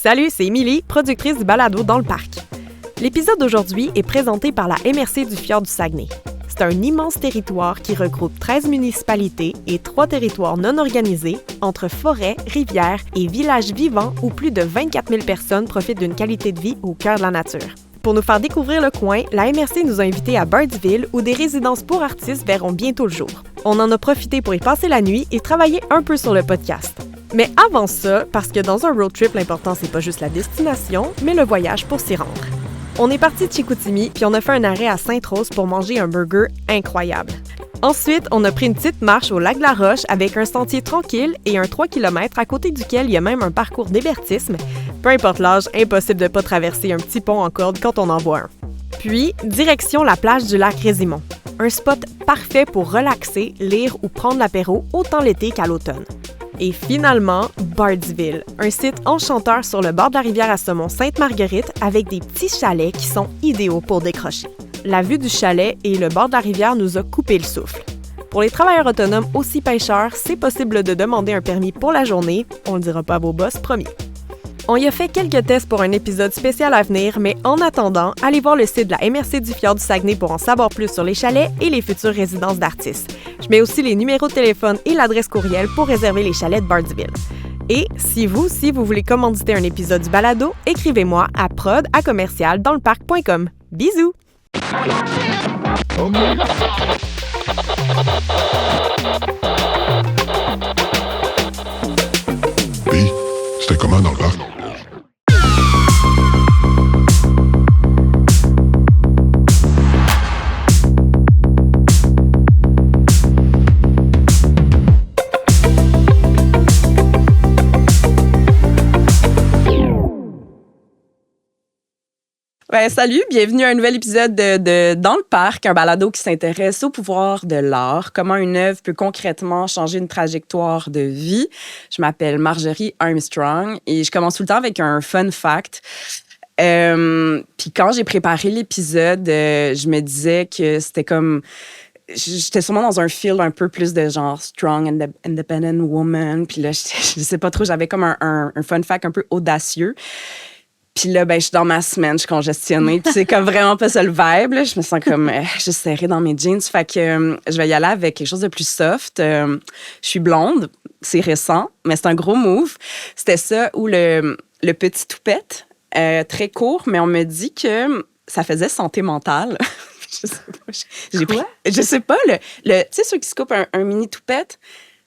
Salut, c'est Émilie, productrice du balado Dans le parc. L'épisode d'aujourd'hui est présenté par la MRC du Fjord du Saguenay. C'est un immense territoire qui regroupe 13 municipalités et 3 territoires non organisés entre forêts, rivières et villages vivants où plus de 24 000 personnes profitent d'une qualité de vie au cœur de la nature. Pour nous faire découvrir le coin, la MRC nous a invités à Birdsville où des résidences pour artistes verront bientôt le jour. On en a profité pour y passer la nuit et travailler un peu sur le podcast. Mais avant ça, parce que dans un road trip, l'important c'est pas juste la destination, mais le voyage pour s'y rendre. On est parti de Chicoutimi, puis on a fait un arrêt à Sainte-Rose pour manger un burger incroyable. Ensuite, on a pris une petite marche au lac de la Roche avec un sentier tranquille et un 3 km à côté duquel il y a même un parcours d'hébertisme. Peu importe l'âge, impossible de pas traverser un petit pont en corde quand on en voit un. Puis, direction la plage du lac Résimont. Un spot parfait pour relaxer, lire ou prendre l'apéro autant l'été qu'à l'automne. Et finalement, Birdsville, un site enchanteur sur le bord de la rivière à saumon Sainte-Marguerite avec des petits chalets qui sont idéaux pour décrocher. La vue du chalet et le bord de la rivière nous a coupé le souffle. Pour les travailleurs autonomes aussi pêcheurs, c'est possible de demander un permis pour la journée. On le dira pas à vos boss, promis. On y a fait quelques tests pour un épisode spécial à venir, mais en attendant, allez voir le site de la MRC du Fjord du Saguenay pour en savoir plus sur les chalets et les futures résidences d'artistes. Je mets aussi les numéros de téléphone et l'adresse courriel pour réserver les chalets de Birdsville. Et si vous aussi vous voulez commanditer un épisode du balado, écrivez-moi à prod@commercialdansleparc.com. Bisous! Puis, c'était comment dans le parc? Salut, bienvenue à un nouvel épisode de Dans le parc, un balado qui s'intéresse au pouvoir de l'art, comment une œuvre peut concrètement changer une trajectoire de vie. Je m'appelle Marjorie Armstrong et je commence tout le temps avec un fun fact. Puis quand j'ai préparé l'épisode, je me disais que c'était comme... J'étais sûrement dans un feel un peu plus de genre strong, independent woman. Puis là, je sais pas trop, j'avais comme un fun fact un peu audacieux. Puis là, je suis dans ma semaine, je suis congestionnée. Puis c'est comme vraiment pas ça le vibe. Là. Je me sens comme juste serrée dans mes jeans. Fait que je vais y aller avec quelque chose de plus soft. Je suis blonde, c'est récent, mais c'est un gros move. C'était ça ou le petit toupette, très court, mais on me dit que ça faisait santé mentale. Je sais pas. Je sais pas, tu sais, ceux qui se coupent un mini toupette.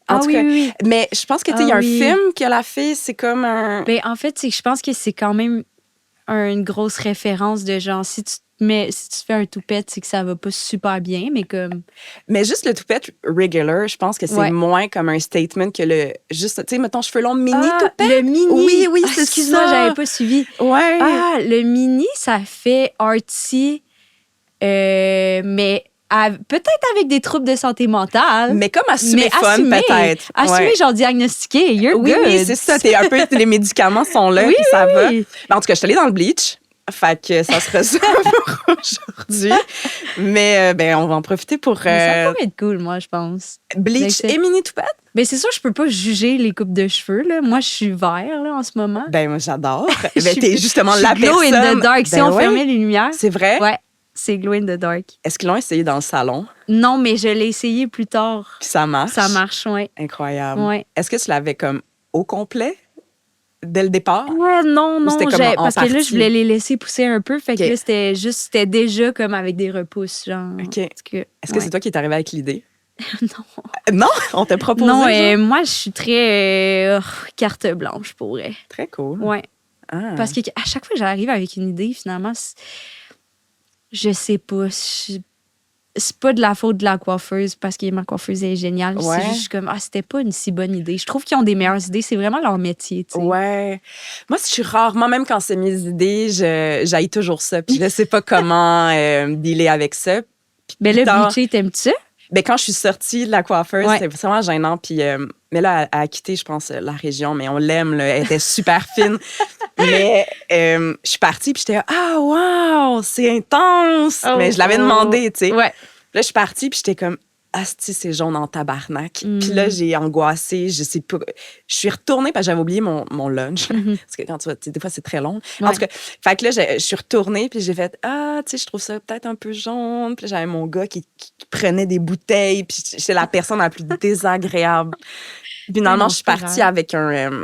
En tout cas, oui. Mais je pense que il y a un film que la fille, c'est comme un... En fait, je pense que c'est quand même une grosse référence de genre, si tu fais un toupette, c'est que ça va pas super bien, mais comme... Mais juste le toupette regular, je pense que c'est moins comme un statement que le... Juste, tu sais, mettons, cheveux longs, mini toupette. Le mini! Oui, c'est excuse-moi, ça. j'avais pas suivi. Ouais. Ah, le mini, ça fait artsy, mais... peut-être avec des troubles de santé mentale. Mais comme assumer fun, peut-être. Assumer, genre diagnostiqué, you're good. Oui, c'est ça. T'es un peu, les médicaments sont là, puis ça va. Mais en tout cas, je suis allée dans le bleach. Fait que ça se reçoit pour aujourd'hui. Mais on va en profiter pour... Mais ça pourrait être cool, moi, je pense. Bleach et mini toupette? Mais c'est sûr, je peux pas juger les coupes de cheveux. Là. Moi, je suis vert là, en ce moment. Moi, j'adore. T'es justement la personne. Glow in the dark. Si on fermait les lumières. C'est vrai? Ouais. C'est Glow in the Dark. Est-ce qu'ils l'ont essayé dans le salon? Non, mais je l'ai essayé plus tard. Puis ça marche? Ça marche, oui. Incroyable. Ouais. Est-ce que tu l'avais comme au complet dès le départ? Ouais, non. Parce partie? que là, je voulais les laisser pousser un peu. Fait que là, c'était déjà comme avec des repousses, genre. OK. Est-ce que c'est toi qui es arrivé avec l'idée? Non. Non? On t'a proposé? Non, moi, je suis très carte blanche, pour vrai. Très cool. Ouais. Ah. Parce que à chaque fois que j'arrive avec une idée, finalement, je sais pas. C'est pas de la faute de la coiffeuse parce que ma coiffeuse est géniale. Ouais. C'est juste comme, c'était pas une si bonne idée. Je trouve qu'ils ont des meilleures idées. C'est vraiment leur métier, tu sais. Ouais. Moi, je suis rarement, même quand c'est mes idées, j'haïs toujours ça. Puis je sais pas comment dealer avec ça. Mais là, bleacher, t'aimes-tu ça? Quand je suis sortie de la coiffeuse, c'était vraiment gênant. Puis, mais là, elle a quitté, je pense, la région. Mais on l'aime, là. Elle était super fine. Mais je suis partie, puis j'étais « Ah, wow! C'est intense! Mais je l'avais demandé, tu sais. Ouais. Là, je suis partie, puis j'étais comme « asti, c'est jaune en tabarnak. Puis là, j'ai angoissé, je sais pas. Je suis retournée parce que j'avais oublié mon lunch. Parce que quand tu vas, des fois, c'est très long. Ouais. En tout cas, fait que là, je suis retournée, puis j'ai fait, je trouve ça peut-être un peu jaune. Puis j'avais mon gars qui prenait des bouteilles, puis j'étais la personne la plus désagréable. Finalement, non, je suis c'est pas partie grave. avec un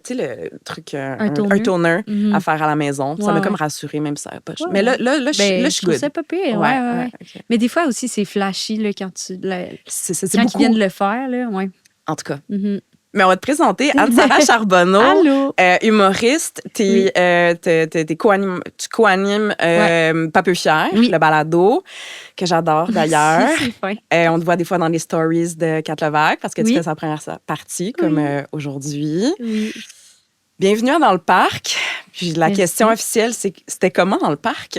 tu sais, le truc, un toner. toner à faire à la maison. Ça m'a Ouais, comme ouais. rassurée, même si ça n'avait pas de Ouais, Mais là, Ben, je je suis trouve good. ça pas pire. Ouais. OK. Mais des fois aussi, c'est flashy là, quand C'est quand beaucoup. ils viennent le faire. Là, ouais. En tout cas. Mhm. Mais on va te présenter Anne-Sara Charbonneau, Allô? humoriste. Oui. Tu co-animes Pas peu fier, Oui. le balado, que j'adore d'ailleurs. C'est fin. On te voit des fois dans les stories de Kat Levac parce que tu Oui. fais sa première partie, comme aujourd'hui. Oui. Bienvenue à Dans le parc. Puis la Merci. question officielle, c'est c'était comment dans le parc?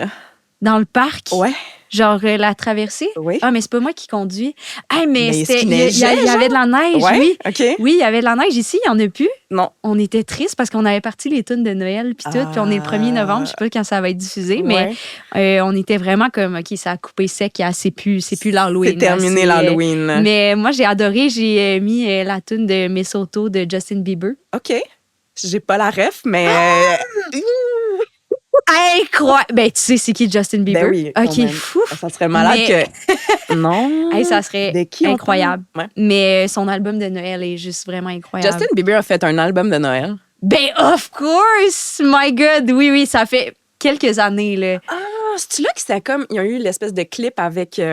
Dans le parc? Ouais. Genre la traversée? Oui. Ah, mais c'est pas moi qui conduis. Ah, mais est-ce c'était. qu'il Il y neigeait, avait de la neige, Ouais? oui. OK. Oui, il y avait de la neige ici, il n'y en a plus. Non. On était tristes parce qu'on avait parti les tunes de Noël puis tout, puis on est le 1er novembre, je sais pas quand ça va être diffusé, mais on était vraiment comme, OK, ça a coupé sec, c'est plus l'Halloween. C'est terminé là, l'Halloween. Mais moi, j'ai adoré, j'ai mis la tune de Mistletoe de Justin Bieber. OK. J'ai pas la ref, mais... Incroyable! Ben, tu sais, c'est qui Justin Bieber? Ben oui, quand OK, même. fou! Ça serait malade Mais- que... Non. Hey, ça serait De qui on incroyable. parle? Ouais. Mais son album de Noël est juste vraiment incroyable. Justin Bieber a fait un album de Noël. Ben, of course! My God! Oui, ça fait quelques années, là. Ah, c'est-tu là que c'était comme... Il y a eu l'espèce de clip avec... puis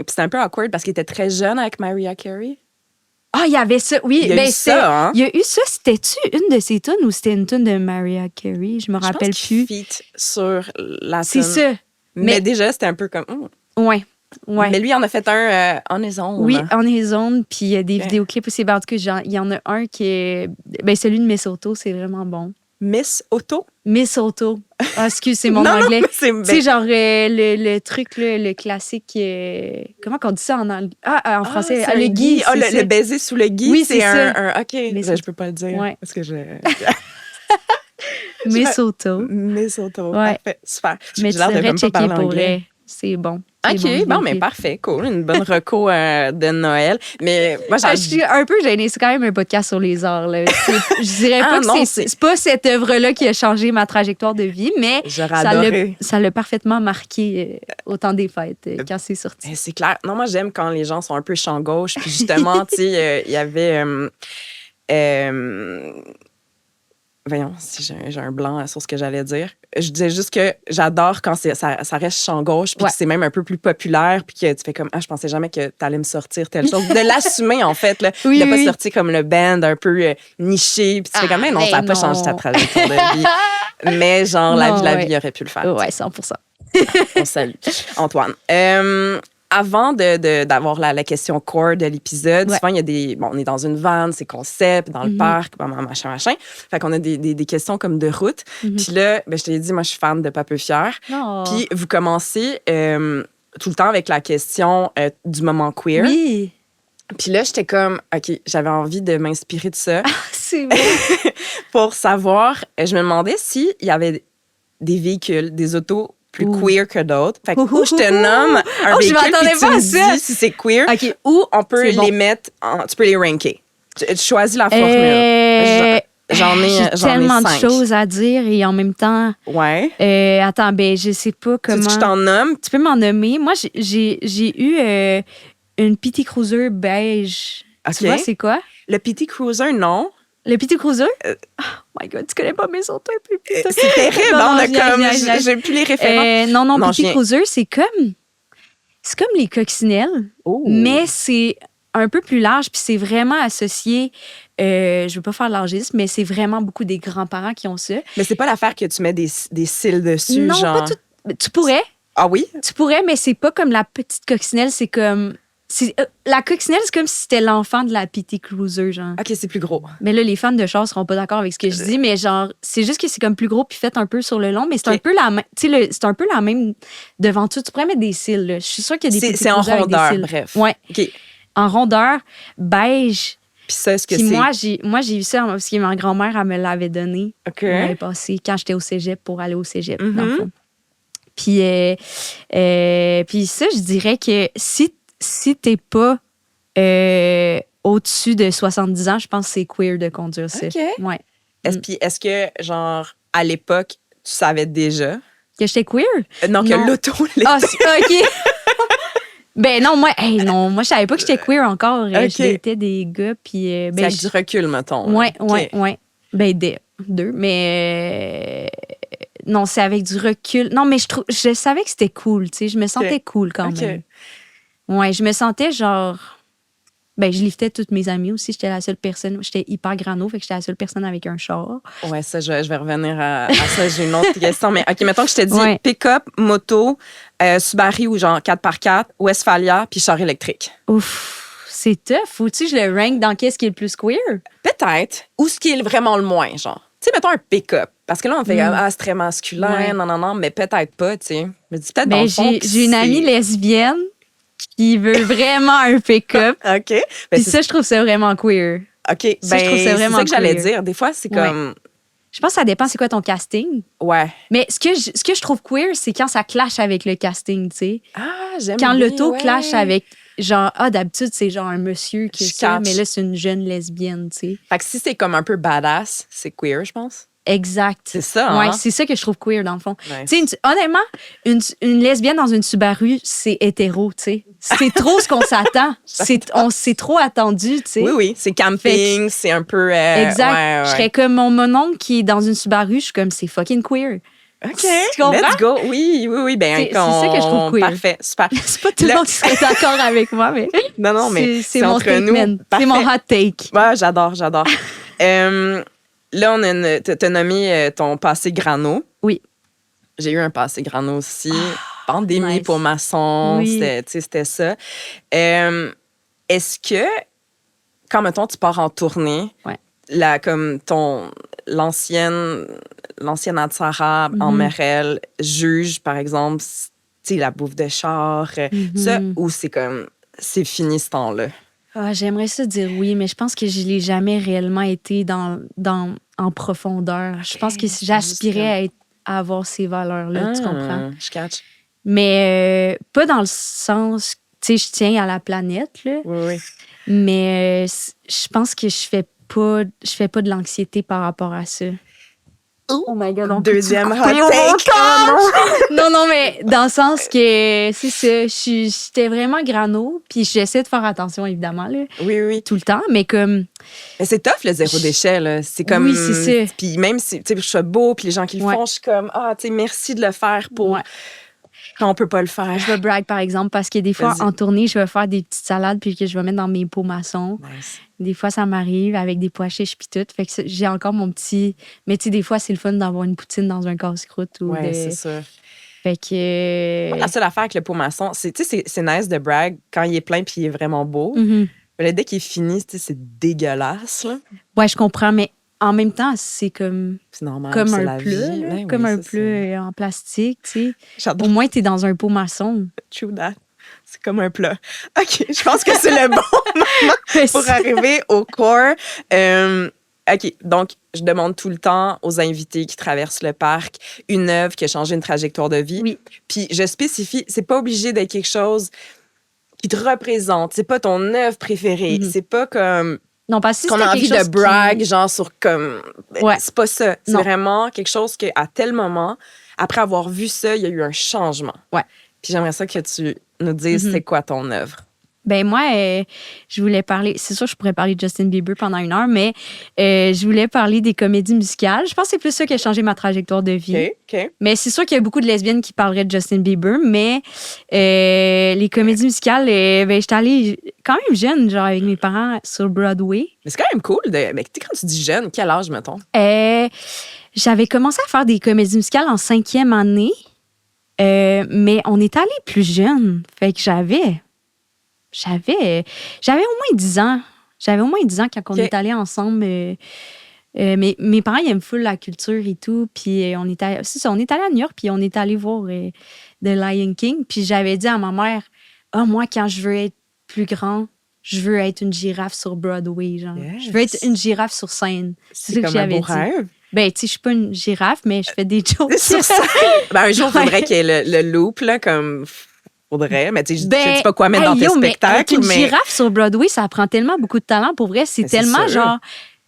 c'était un peu awkward parce qu'il était très jeune avec Mariah Carey. Ah, il y avait ça, oui. Il y a ben, eu ça, hein? Il y a eu ça. C'était-tu une de ses tunes ou c'était une tune de Mariah Carey? Je me rappelle Je pense qu'il plus. feat sur la C'est tune. ça. Mais Mais- déjà, c'était un peu comme... Ouais. Mais lui, il en a fait un en his own. Oui, on est zone, puis il y a des Ok. vidéoclips aussi. Ben, en tout cas, il y en a un qui est. Ben, celui de Mistletoe, c'est vraiment bon. Miss Otto. Mistletoe. Ah, excuse, c'est mon Non, anglais. non, c'est... Tu sais, genre le truc, là, le classique. Comment qu'on dit ça en anglais? En français. c'est le un gui. Ah, c'est ça. le baiser sous le gui, Oui, c'est c'est un, ça. OK, Mais je peux pas le dire. Ouais. Parce que je... Mistletoe. Miss Otto. Ouais. Parfait, super. Mais J'ai tu l'air de devrais même pas checker parler pour anglais. vrai. C'est bon. OK, C'est bon, mais vidéoclip. parfait, cool. Une bonne reco de Noël. Mais moi, Je suis un peu gênée. C'est quand même un podcast sur les arts. Là. Je dirais pas Ah, que non, c'est pas cette œuvre-là qui a changé ma trajectoire de vie, mais J'aurais adoré. ça l'a parfaitement marqué au temps des fêtes quand c'est sorti. C'est clair. Non, moi, j'aime quand les gens sont un peu champ gauche. Puis justement, tu sais, il y avait... voyons, si j'ai un blanc sur ce que j'allais dire. Je disais juste que j'adore quand ça reste champ gauche, puis Ouais. que c'est même un peu plus populaire, puis que tu fais comme, je pensais jamais que t'allais me sortir telle chose. De l'assumer, en fait, là. Oui, de pas oui. sortir comme le band un peu niché, puis tu fais comme, mais non, ça n'a pas changé ta trajectoire de vie. Mais genre, la vie, ouais. il aurait pu le faire. Ouais, 100%. On salue. Antoine. Avant d'avoir la question core de l'épisode, Ouais. souvent, il y a des... Bon, on est dans une van, c'est concept, dans le Mhm. parc, machin. Fait qu'on a des questions comme de route. Mhm. Puis là, je te l'ai dit, moi, je suis fan de Pas peu fier. Non. Puis vous commencez tout le temps avec la question du moment queer. Oui. Puis là, j'étais comme, OK, j'avais envie de m'inspirer de ça C'est vrai. pour savoir, je me demandais s'il y avait des véhicules, des autos plus Ouh. queer que d'autres. Fait que Ouh, où je te ouh, nomme un Oh, je véhicule, m'attendais puis tu pas à me ça. dis si c'est queer, OK. ou on peut C'est bon. les mettre, tu peux les ranker. Tu choisis la formule. J'en ai J'ai tellement de 5. choses à dire et en même temps, Ouais. attends, ben je sais pas Tu veux comment. que je t'en nomme? Tu peux m'en nommer. Moi, j'ai eu une PT Cruiser beige. OK. Tu vois, c'est quoi? Le PT Cruiser, non. Le PT Cruiser? Oh my God, tu connais pas mes autos un peu plus. C'est terrible, Non, on a je viens, comme... je viens. J'ai plus les références. Non, Non, je PT viens. Cruiser, c'est comme les coccinelles, Oh. mais c'est un peu plus large, puis c'est vraiment associé, je veux pas faire l'argisme, mais c'est vraiment beaucoup des grands-parents qui ont ça. Mais c'est pas l'affaire que tu mets des cils dessus, Non, genre... pas tout. Tu pourrais, mais c'est pas comme la petite coccinelle, c'est comme... la coccinelle, c'est comme si c'était l'enfant de la PT Cruiser, genre. OK, c'est plus gros. Mais là, les fans de chars seront pas d'accord avec ce que je dis, mais genre, c'est juste que c'est comme plus gros puis fait un peu sur le long, mais c'est Ok. un peu la même, tu sais, c'est un peu la même devanture. Tu pourrais mettre des cils, là. Je suis sûre qu'il y a des petits C'est en cruisers avec des rondeur, cils. bref. Ouais, OK. en rondeur, beige. Puis ça, est-ce que Puis c'est... moi, j'ai eu ça parce que ma grand-mère, elle me l'avait donné. OK. L'année passée, quand j'étais au cégep pour aller au cégep, Mhm. dans le fond. Puis ça, je dirais que si si t'es pas au-dessus de 70 ans, je pense que c'est queer de conduire ça. OK. Ouais. Est-ce que, genre, à l'époque, tu savais déjà? Que j'étais queer? Non, que Non. l'auto l'était. Ah, OK. Ben non, moi, je savais pas que j'étais queer encore. OK. Je datais des gars, puis... C'est ben, avec du recul, mettons. Ouais. OK. Ben, deux. Mais non, c'est avec du recul. Non, mais je savais que c'était cool, tu sais. Je me sentais cool quand OK. même. Ouais, je me sentais genre... Ben, je liftais toutes mes amies aussi. J'étais la seule personne... J'étais hyper grano, fait que j'étais la seule personne avec un char. Ouais, ça, je vais revenir à ça. J'ai une autre question. Mais OK, mettons que je te dis Ouais. pick-up, moto, Subaru ou genre 4x4, Westphalia, puis char électrique. Ouf, c'est tough. Faut-tu que je le rank dans qu'est-ce qui est le plus queer? Peut-être. Ou ce qui est vraiment le moins, genre. Tu sais, mettons un pick-up. Parce que là, on fait c'est très masculin, Ouais. non, mais peut-être pas, tu sais. Je me dis peut-être dans Ben, le fond que j'ai une amie lesbienne qui veut vraiment un pick-up. OK. Ben, Puis c'est ça, je trouve ça vraiment queer. OK. ça, je trouve ça c'est vraiment ça que j'allais queer. dire. Des fois, c'est comme... Je pense que ça dépend c'est quoi ton casting. Ouais. Mais ce que je trouve queer, c'est quand ça clash avec le casting, tu sais. Ah, j'aime Quand bien, l'auto ouais. clash avec, genre, d'habitude, c'est genre un monsieur qui Je est ça, catch. mais là, c'est une jeune lesbienne, tu sais. Fait que si c'est comme un peu badass, c'est queer, je pense. Exact. C'est ça, hein? Ouais, c'est ça que je trouve queer, dans le fond. Nice. Tu sais, honnêtement, une lesbienne dans une Subaru, c'est hétéro, tu sais. C'est trop ce qu'on s'attend. On s'est trop attendu, tu sais. Oui, c'est camping, c'est un peu... Exact. ouais. Je serais comme mon oncle qui est dans une Subaru, je suis comme, c'est fucking queer. OK, Tu comprends? let's go. Oui. Ben, C'est ça que je trouve queer. Parfait, super. C'est pas tout le monde qui serait d'accord avec moi, mais Non, mais c'est mon entre nous. statement. Parfait. C'est mon hot take. Ouais, j'adore. Là, t'as nommé ton passé grano. Oui. J'ai eu un passé grano aussi. Pandémie nice. pour maçon, Oui. c'était ça. Est-ce que, quand, mettons, tu pars en tournée, Ouais. comme l'ancienne Anne Sarah en Mhm. Merel juge, par exemple, tu sais, la bouffe de char, ça, ou c'est fini ce temps-là? Ah, j'aimerais ça dire oui, mais je pense que je l'ai jamais réellement été en profondeur. Je pense que j'aspirais à avoir ces valeurs-là, tu comprends? Je catch. Mais pas dans le sens, tu sais, je tiens à la planète, là, Oui. mais je pense que je fais pas de l'anxiété par rapport à ça. Oh my God, on peut-tu Deuxième hot couper au take. montage? Non, mais dans le sens que, c'est ça, j'étais vraiment grano, puis j'essaie de faire attention, évidemment, là, Oui. tout le temps, mais comme... Mais c'est tough, le zéro déchet, là. C'est comme... Oui, c'est ça. Puis même si, tu sais, je suis beau, puis les gens qui le Ouais. font, je suis comme, tu sais, merci de le faire pour... Ouais. Quand on peut pas le faire. Je vais brag, par exemple, parce que des fois, Vas-y. en tournée, je vais faire des petites salades puis que je vais mettre dans mes pots maçons. Nice. Des fois, ça m'arrive avec des pois chiches puis tout. Fait que j'ai encore mon petit... Mais tu sais, des fois, c'est le fun d'avoir une poutine dans un casse-croûte. Ouais, c'est ça. Fait que... La seule affaire avec le pot maçon, c'est, tu sais, c'est nice de brag quand il est plein puis il est vraiment beau. Mhm. Mais là, dès qu'il est fini, tu sais, c'est dégueulasse, là. Ouais, je comprends, mais en même temps, c'est comme C'est normal. un c'est plat, la vie. là, Ben comme oui, un c'est plat en plastique, tu sais. ça. J'adore. Au moins, t'es dans un pot maçon. True that. C'est comme un plat. OK, je pense que c'est le bon moment pour arriver au core. OK, donc, je demande tout le temps aux invités qui traversent le parc une œuvre qui a changé une trajectoire de vie. Oui. Puis, je spécifie, c'est pas obligé d'être quelque chose qui te représente. C'est pas ton œuvre préférée. Mhm. C'est pas comme Non, parce que qu'on c'était a envie quelque chose de brag, genre sur comme... Ouais. C'est pas ça. C'est Non. vraiment quelque chose qu'à tel moment, après avoir vu ça, il y a eu un changement. Ouais. Puis j'aimerais ça que tu nous dises Mhm. c'est quoi ton œuvre. Ben moi, je voulais parler... C'est sûr, je pourrais parler de Justin Bieber pendant 1 heure, mais je voulais parler des comédies musicales. Je pense que c'est plus ça qui a changé ma trajectoire de vie. OK. Mais c'est sûr qu'il y a beaucoup de lesbiennes qui parleraient de Justin Bieber, mais les comédies musicales, ben, j'étais allée quand même jeune, genre avec mes parents sur Broadway. Mais c'est quand même cool. Mais tu sais, quand tu dis jeune, quel âge, mettons? J'avais commencé à faire des comédies musicales en 5e année, mais on est allé plus jeune. Fait que j'avais au moins 10 ans. J'avais au moins 10 ans quand on OK. est allés ensemble. Mes parents, ils aiment full la culture et tout. Puis on est allé à New York, puis on est allé voir The Lion King. Puis j'avais dit à ma mère, moi, quand je veux être plus grand, je veux être une girafe sur Broadway. Genre. Yes. Je veux être une girafe sur scène. C'est ça que comme un j'avais beau dit. rêve. Ben, tu sais, je suis pas une girafe, mais je fais des jokes. Sur scène. Ben, un jour, il faudrait qu'il y ait le loop, là, comme Faudrait, mais tu sais, je Ben, sais pas quoi mettre dans tes yo, mais spectacles, avec une mais... girafe sur Broadway, ça prend tellement beaucoup de talent. Pour vrai, c'est Mais c'est tellement, sûr. genre...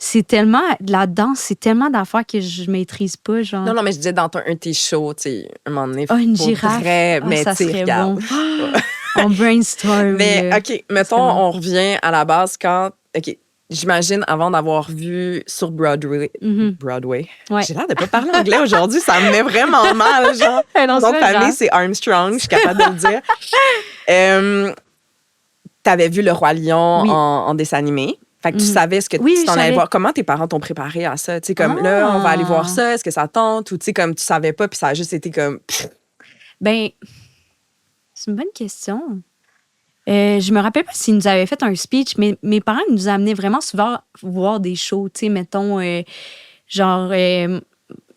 C'est tellement... De la danse, c'est tellement d'affaires que je maîtrise pas, genre... Non, mais je disais dans un de tes shows, tu sais, un moment donné, une faudrait, girafe. mais Ça tu sais, serait regarde. bon. On brainstorm. Mais, là. OK, mettons, C'est bon. on revient à la base quand... OK, j'imagine, avant d'avoir vu sur Broadway... Broadway. Ouais. J'ai l'air de pas parler anglais aujourd'hui, ça me met vraiment mal, genre. Non, Mon c'est pas famille, grave. c'est Armstrong, je suis capable de le dire. T'avais vu Le Roi Lion Oui. en dessin animé. Fait que tu savais ce que Oui, tu t'en je allais savais. voir. Comment tes parents t'ont préparé à ça? Tu sais, comme là, on va aller voir ça, est-ce que ça tente? Ou tu sais, comme tu savais pas, puis ça a juste été comme... Ben, c'est une bonne question. Je me rappelle pas s'ils nous avaient fait un speech, mais mes parents nous amenaient vraiment souvent voir des shows. Tu sais, mettons,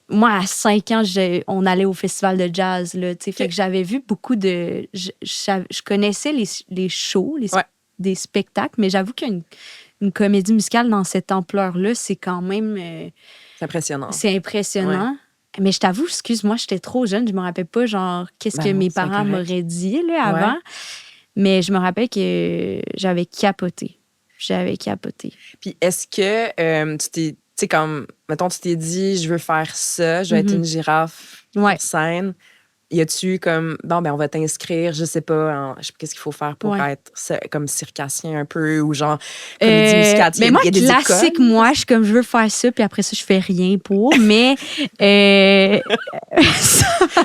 moi, à 5 ans, on allait au festival de jazz. Là, tu sais, fait que j'avais vu beaucoup de... Je connaissais les shows, Ouais. des spectacles, mais j'avoue qu'une comédie musicale dans cette ampleur-là, c'est quand même... C'est impressionnant. c'est impressionnant. Mais je t'avoue, excuse-moi, j'étais trop jeune. Je me rappelle pas, genre, qu'est-ce Ben que non, mes c'est parents correct. m'auraient dit là, avant. Ouais. Mais je me rappelle que j'avais capoté. Puis est-ce que tu t'es... Tu sais, comme, mettons, tu t'es dit, je veux faire ça, je vais être une girafe Ouais. sur scène. Y a-tu comme, bon, ben, on va t'inscrire, je sais pas, je sais pas qu'est-ce qu'il faut faire pour être comme circassien un peu ou genre comédie musicale. Mais moi, y a des classique, écoles. moi, je suis comme, je veux faire ça, puis après ça, je fais rien pour. Mais.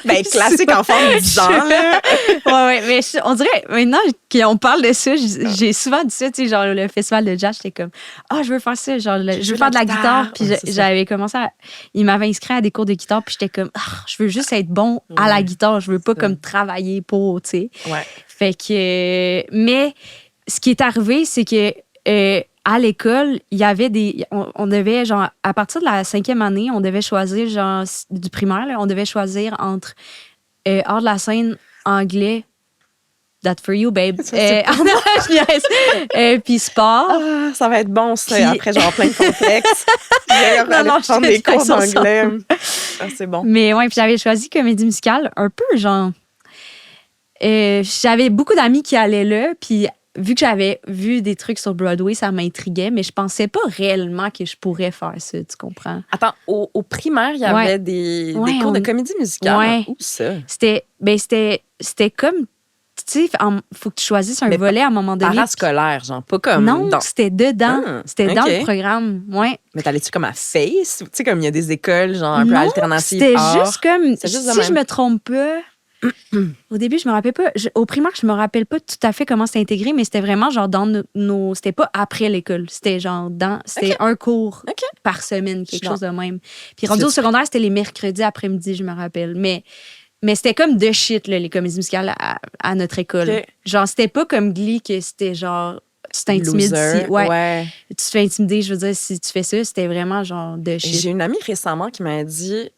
Ben, classique en forme de 10 ans, là. Ouais, mais on dirait, maintenant qu'on parle de ça, j'ai souvent dit ça, tu sais, genre le festival de jazz, j'étais comme, je veux faire ça, genre, je veux faire de la guitare. Puis Ouais, c'est ça. j'avais commencé à. Il m'avait inscrit à des cours de guitare, puis j'étais comme, je veux juste être bon à la guitare, je veux pas comme travailler pour, tu sais. Ouais. Fait que. Mais ce qui est arrivé, c'est que. À l'école, il y avait on devait, genre, à partir de la 5e année, on devait choisir, genre, du primaire, là, on devait choisir entre hors de la scène, anglais, that for you, babe. Puis sport. Ah, ça va être bon, ça. Puis- Après, genre plein de complexes. Non, prendre je des cours fais ça d'anglais. Ah, c'est bon. Mais ouais, puis j'avais choisi comédie musicale, un peu, genre. J'avais beaucoup d'amis qui allaient là, puis vu que j'avais vu des trucs sur Broadway, ça m'intriguait, mais je pensais pas réellement que je pourrais faire ça, tu comprends? Attends, au primaire, il y avait des cours de comédie musicale. Ouais. Où ça? C'était comme, tu sais, faut que tu choisisses un Mais volet à un moment donné. Parascolaire, genre, pas comme Non, dans... c'était dedans. Ah, C'était dans ok. le programme, ouais. Mais t'allais-tu comme à Face? Tu sais, comme il y a des écoles, genre, un peu Non, alternatives. c'était art. juste comme, C'est juste de si même. je me trompe pas, au début, je me rappelle pas. Au primaire, je me rappelle pas tout à fait comment c'était intégré, mais c'était vraiment genre dans nos. C'était pas après l'école. C'était genre c'était un cours Ok. par semaine, quelque Je chose de même. Puis rendu au C'est- secondaire, c'était les mercredis après-midi, je me rappelle. Mais c'était comme de shit, là, les comédies musicales à notre école. Ok. Genre, c'était pas comme Glee que c'était genre. Tu t'intimides Loser. si. Ouais. Ouais. Tu te fais intimider, je veux dire, si tu fais ça, c'était vraiment genre de shit. J'ai une amie récemment qui m'a dit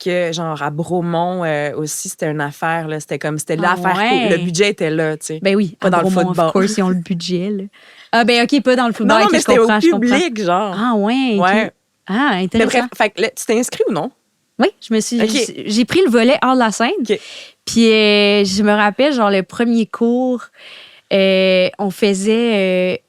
que, genre, à Bromont aussi, c'était une affaire, là. C'était l'affaire. ouais. Le budget était là, tu sais. Ben oui, Pas dans le Bromont, football. Of course, ils ont le budget, là. Ah, ben OK, pas dans le football. Non, ok, mais je c'était au comprends, je comprends. public, genre. Ah, ouais. ok. Ouais. Ah, Mais intéressant. bref, fait que là, tu t'es inscrit ou non? Oui, je me suis. Ok. J'ai pris le volet hors de la scène. OK. Puis je me rappelle, genre, le premier cours, on faisait.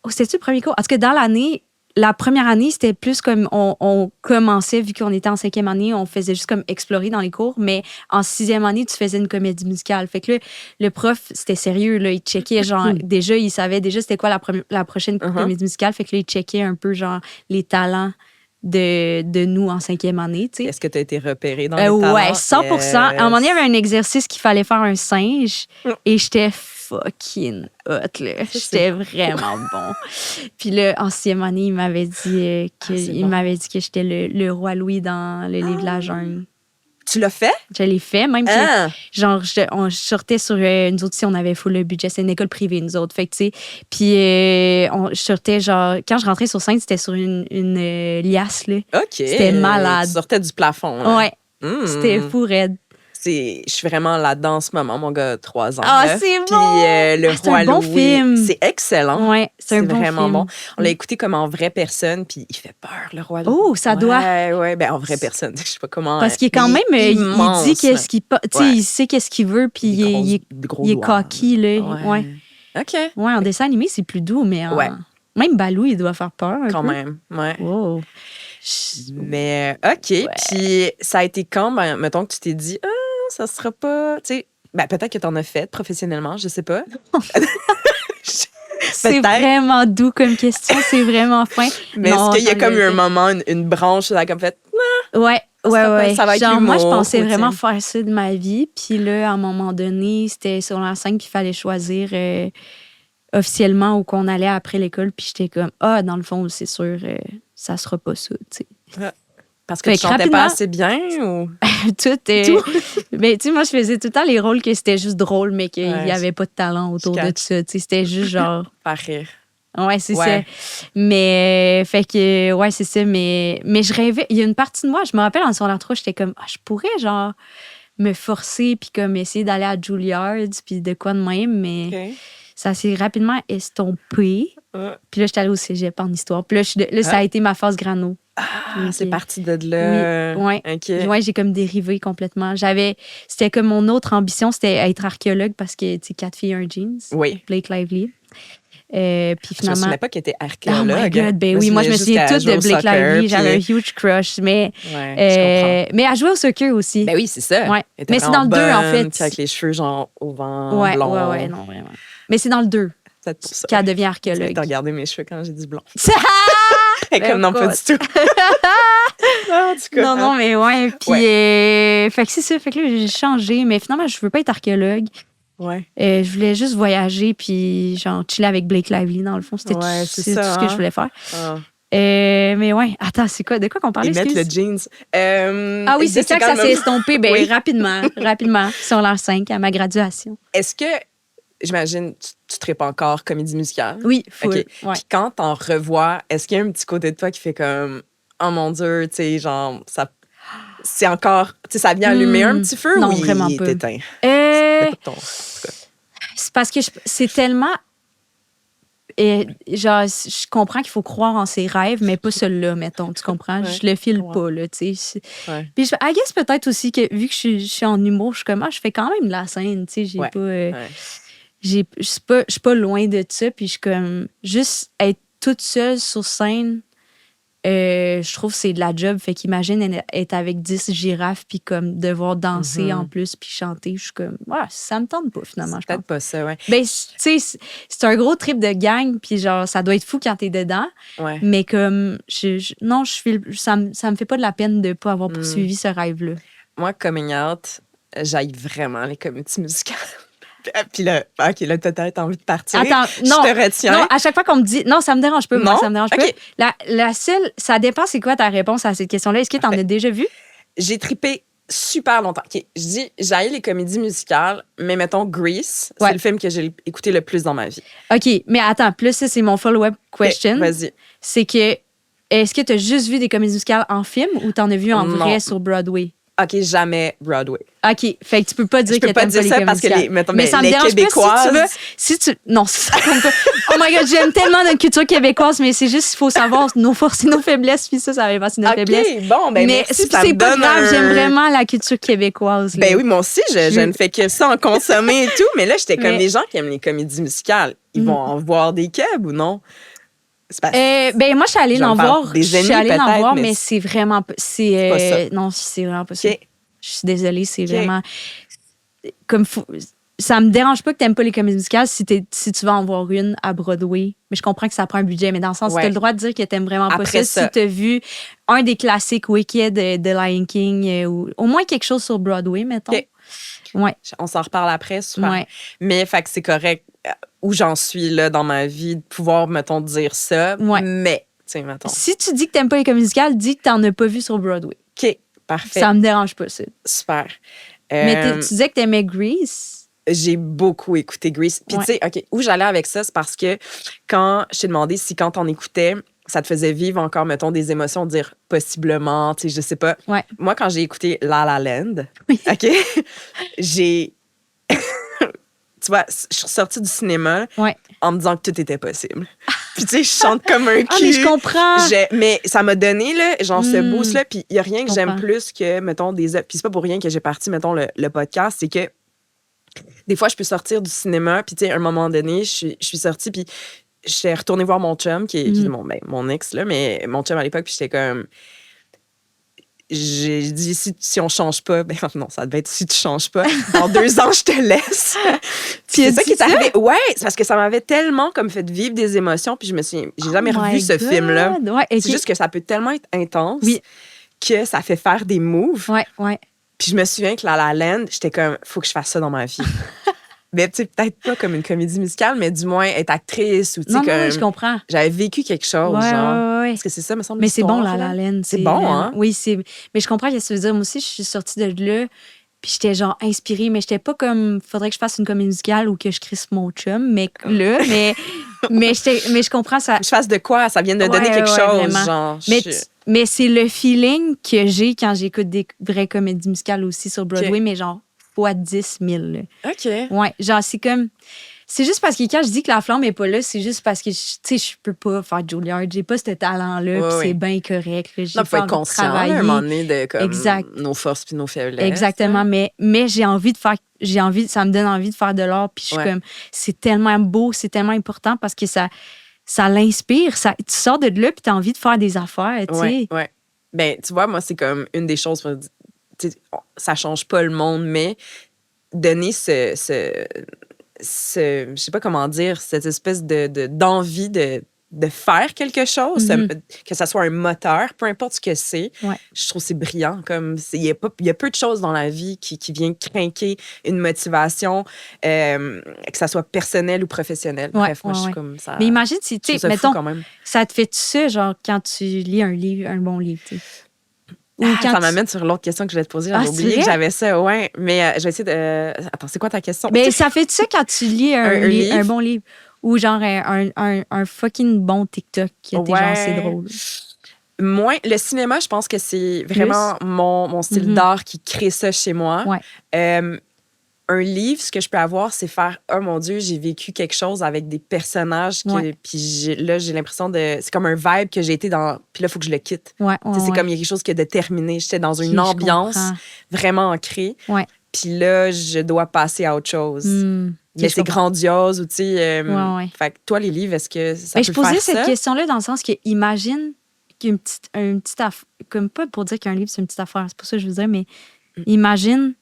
C'était-tu le premier cours? Parce que dans l'année, la première année, c'était plus comme on commençait, vu qu'on était en 5e année, on faisait juste comme explorer dans les cours. Mais en 6e année, tu faisais une comédie musicale. Fait que là, le prof, c'était sérieux. Là, il checkait, genre, déjà, il savait déjà c'était quoi la prochaine comédie musicale. Fait que là, il checkait un peu, genre, les talents de nous en 5e année, tu sais. Est-ce que tu as été repéré dans les talents? Ouais, 100%. À un moment donné, il y avait un exercice qu'il fallait faire un singe et j'étais fucking hot, là. J'étais vraiment bon. Puis là, en 6e année, il m'avait dit que j'étais le roi Louis dans le livre de la jungle. Tu l'as fait? Je l'ai fait, même que, Ah! genre, on sortait sur, nous autres, si on avait full le budget, c'est une école privée, nous autres, fait que, tu sais, puis je sortais, genre, quand je rentrais sur scène, c'était sur une liasse, là. OK. C'était malade. Tu sortais du plafond. Là. Ouais, Mm. c'était fou raide. je suis vraiment là-dedans en ce moment, mon gars, 3 ans. Ah, là. c'est Puis bon! le C'est Roi un bon Louis, film. c'est excellent. Ouais, c'est un bon vraiment film. bon. On l'a écouté comme en vraie personne, puis il fait peur, le Roi Louis. Oh, ça doit. Ouais, ben en vraie personne. Je sais pas comment. Parce qu'il est quand même, il immense, dit qu'est-ce qu'il tu sais, Ouais. il sait qu'est-ce qu'il veut, puis il est il est cocky, là. Ouais. OK. Ouais, en dessin animé, c'est plus doux, mais Ouais. même Balou, il doit faire peur un Quand peu. même, ouais. Wow. Mais OK, puis ça a été quand, ben, mettons que tu t'es dit, ça sera pas, tu sais, ben peut-être que t'en as fait professionnellement, je sais pas. C'est Peut-être. vraiment doux comme question, c'est vraiment fin. Mais Non, est-ce qu'il y a j'en comme eu ai un fait. moment, une branche, là, comme fait, Ouais, ouais. ça va être Genre, moi, je l'humour, pensais routine. vraiment faire ça de ma vie. Puis là, à un moment donné, c'était sur la scène, puis il fallait choisir officiellement où qu'on allait après l'école. Puis j'étais comme, dans le fond, c'est sûr, ça sera pas ça, tu sais. parce que Fait tu que chantais pas rapidement- assez bien ou. Mais tu sais, moi, je faisais tout le temps les rôles que c'était juste drôle, mais qu'il Ouais, n'y avait pas de talent autour de catch. tout ça. Tu sais, c'était juste genre. Faire rire. Ouais, c'est Ouais. ça. Mais, fait que, ouais, c'est ça. Mais je rêvais. Il y a une partie de moi, je me rappelle en secondaire 3, j'étais comme, je pourrais, genre, me forcer, puis comme essayer d'aller à Juilliard, puis de quoi de même, mais OK. ça s'est rapidement estompé. Puis là, j'étais allée au cégep en histoire. Puis là, ça a été ma phase grano. Ah, c'est Ok. parti de là. Oui, ouais. OK. Ouais, j'ai comme dérivé complètement. C'était comme mon autre ambition, c'était être archéologue parce que, tu sais, 4 filles, un jeans. Oui. Blake Lively. Puis Je me finalement. souvenais pas qu'elle était Oh archéologue. my God, ben oui, moi je me souviens toute de Blake Lively, j'avais un huge crush, mais Ouais, je comprends. mais elle jouait au soccer aussi. Ben oui, c'est ça. Ouais. Elle était Mais c'est dans le 2 en bonne, fait. tu sais, avec les cheveux genre au vent, Ouais, blond. ouais, non, vraiment. Mais c'est dans le 2 Peut-être pour ça. qu'elle devient Tu archéologue. as regardé mes cheveux quand j'ai dit blond. Ben, Comme non, pas du écoute. tout. En tout cas, Non, mais ouais. Puis, fait que c'est ça. Fait que là, j'ai changé. Mais finalement, je veux pas être archéologue. Ouais. Je voulais juste voyager puis genre chiller avec Blake Lively, dans le fond. C'était Ouais, tout, c'est c'est ça, tout ce que hein. je voulais faire. Ah. Mais ouais, attends, c'est quoi? De quoi qu'on parlait? Et mettre Excuse? le jeans. Ah oui, c'est ça que ça s'est estompé. Ben, Oui. rapidement, sur l'an 5, à ma graduation. Est-ce que, j'imagine, tu traites pas encore comédie musicale? Oui, full. OK. Ouais. Puis quand t'en revois, est-ce qu'il y a un petit côté de toi qui fait comme, oh mon Dieu, tu sais, genre, ça. C'est encore. Tu sais, ça vient allumer un petit feu non, ou vraiment il pas. est éteint? Euh, C'est pas ton- en tout cas. c'est parce que c'est tellement. Genre, je comprends qu'il faut croire en ses rêves, mais pas celui-là, mettons. Tu comprends? Ouais, Je le file ouais. pas, là, tu sais. Ouais. Puis, I guess peut-être aussi que, vu que je suis en humour, je suis comme, je fais quand même de la scène, tu sais. J'ai Ouais, pas. ouais. Je suis pas loin de ça, puis je suis comme. Juste être toute seule sur scène, je trouve que c'est de la job. Fait qu'imagine être avec 10 girafes, puis comme devoir danser en plus, puis chanter. Je suis comme, ça me tente pas, finalement, je pense. Peut-être pas ça, ouais. Ben, tu sais, c'est un gros trip de gang, puis genre, ça doit être fou quand t'es dedans. Ouais. Mais comme, ça me fait pas de la peine de pas avoir poursuivi ce rêve-là. Moi, coming out, j'aille vraiment les comédies musicales. Puis là, OK, là, t'as peut-être envie de partir. Attends, non. Je te retiens. Non, à chaque fois qu'on me dit, non, ça me dérange pas, moi, Non? ça me dérange OK. pas. La seule, ça dépend, c'est quoi ta réponse à cette question-là? Est-ce que t'en as déjà vu? J'ai trippé super longtemps. OK, je dis, j'aille les comédies musicales, mais mettons Grease, Ouais. c'est le film que j'ai écouté le plus dans ma vie. OK, mais attends, plus ça, c'est mon follow-up question. OK, vas-y. C'est que, est-ce que t'as juste vu des comédies musicales en film ou t'en as vu en Non. vrai sur Broadway? OK, jamais Broadway. OK, fait que tu peux pas dire Je peux que pas t'aimes dire pas ça les parce que comédies mettons, mais ça me les dérange Québécoises. pas si tu non, ça compte pas. Oh my God, j'aime tellement notre culture québécoise, mais c'est juste qu'il faut savoir nos forces et nos faiblesses, puis ça fait partie de nos faiblesses. OK, bon, ben Mais merci, ça me c'est pas donne grave, un- j'aime vraiment la culture québécoise. là. Ben oui, moi aussi, je ne fais que ça en consommer et tout. Mais là, j'étais comme Mais- les gens qui aiment les comédies musicales. Ils vont en voir des kebs ou non? C'est pas... Ben moi, je suis allée Je vais en me faire voir. des Je suis ennemis, allée en peut-être, voir, mais mais c'est vraiment pas. pas ça. Non, c'est vraiment pas ça. OK. Je suis désolée, c'est OK. vraiment. Comme ça me dérange pas que t'aimes pas les comédies musicales si tu vas en voir une à Broadway. Mais je comprends que ça prend un budget. Mais dans le sens, Ouais. tu as le droit de dire que t'aimes vraiment Après pas ça. ça. Si t'as vu un des classiques Wicked de Lion King ou au moins quelque chose sur Broadway, mettons. OK. Ouais. On s'en reparle après, super. Ouais. Mais fait que c'est correct où j'en suis là dans ma vie de pouvoir, mettons, dire ça. Ouais. Mais, tu sais, mettons. Si tu dis que t'aimes pas les comédies musicales, dis que t'en as pas vu sur Broadway. OK, parfait. Ça me dérange pas, ça. Super. Mais tu disais que t'aimais Grease. J'ai beaucoup écouté Grease. Puis, Ouais. tu sais, OK, où j'allais avec ça, c'est parce que quand je t'ai demandé si quand on écoutait, ça te faisait vivre encore, mettons, des émotions, dire possiblement, tu sais, je sais pas. Ouais. Moi, quand j'ai écouté La La Land, OK, j'ai... Tu vois, je suis sortie du cinéma en me disant que tout était possible. Puis, tu sais, je chante comme un cul. Ah, mais je comprends. Mais ça m'a donné, là, genre, ce boost-là. Puis, il n'y a rien que j'aime comprends. plus que, mettons, des... Puis, c'est pas pour rien que j'ai parti, mettons, le podcast. C'est que des fois, je peux sortir du cinéma. Puis, tu sais, à un moment donné, je suis sortie. Puis, je suis retournée voir mon chum, qui est mon ex, là, mais mon chum à l'époque. Puis, j'étais comme... J'ai dit, si on change pas, ben non, ça devait être si tu changes pas. Dans 2 ans, je te laisse. Puis c'est ça qui est arrivé. Ouais, c'est parce que ça m'avait tellement comme fait vivre des émotions. Puis j'ai jamais revu ce film-là. Ouais, okay. C'est juste que ça peut tellement être intense que ça fait faire des moves. Ouais. Puis je me souviens que La La Land, j'étais comme, faut que je fasse ça dans ma vie. Mais tu sais, peut-être pas comme une comédie musicale, mais du moins être actrice ou tu sais, non, je comprends. J'avais vécu quelque chose, genre. Ouais. Parce que c'est ça, me semble. Mais c'est bon, La La Land. C'est bon, hein? Oui, mais je comprends ce que ça veut dire. Moi aussi, je suis sortie de là, puis j'étais genre inspirée, mais j'étais pas comme, faudrait que je fasse une comédie musicale ou que je crisse mon chum, mais là, mais je comprends ça. Je fasse de quoi? Ça vient de donner quelque chose, vraiment. Genre. Mais c'est le feeling que j'ai quand j'écoute des vraies comédies musicales aussi sur Broadway, mais genre fois 10 000. Là. OK. Ouais, genre, c'est comme... C'est juste parce que quand je dis que la flamme n'est pas là, c'est juste parce que, tu sais, je peux pas faire Juilliard. J'ai pas ce talent-là, puis c'est bien correct. Là. Non, il faut être conscient à un moment donné de comme, nos forces puis nos faiblesses. Exactement, mais j'ai envie de faire... ça me donne envie de faire de l'art, puis je suis comme... C'est tellement beau, c'est tellement important parce que ça l'inspire. Tu sors de là, puis tu as envie de faire des affaires, tu sais. Ouais. Ben, tu vois, moi, c'est comme une des choses... Ça change pas le monde, mais donner je sais pas comment dire, cette espèce d'envie de faire quelque chose, que ça soit un moteur, peu importe ce que c'est, je trouve que c'est brillant. Il y a peu de choses dans la vie qui viennent craquer une motivation, que ça soit personnel ou professionnel. Bref, moi, je suis comme ça. Mais imagine si, tu sais, mettons, ça te fait ça, genre, quand tu lis un bon livre, tu sais. Ça m'amène sur l'autre question que je voulais te poser. J'avais oublié que j'avais ça, ouais. Mais je vais essayer de... Attends, c'est quoi ta question? Mais ça fait ça quand tu lis un bon livre? Ou genre un fucking bon TikTok qui a été genre, c'est drôle. Moi, le cinéma, je pense que c'est vraiment mon style d'art qui crée ça chez moi. Ouais. Un livre, ce que je peux avoir, c'est faire « Oh mon Dieu, j'ai vécu quelque chose avec des personnages. » Puis là, j'ai l'impression de... C'est comme un vibe que j'ai été dans... Puis là, il faut que je le quitte. C'est comme il y a quelque chose qui a déterminé. J'étais dans une ambiance vraiment ancrée. Puis là, je dois passer à autre chose. Mais c'est grandiose ou tu sais... Fait que toi, les livres, est-ce que ça peut faire ça? Je posais cette question-là dans le sens que imagine qu'une petite affaire... Comme pas pour dire qu'un livre, c'est une petite affaire. C'est pas ça que je veux dire, mais imagine...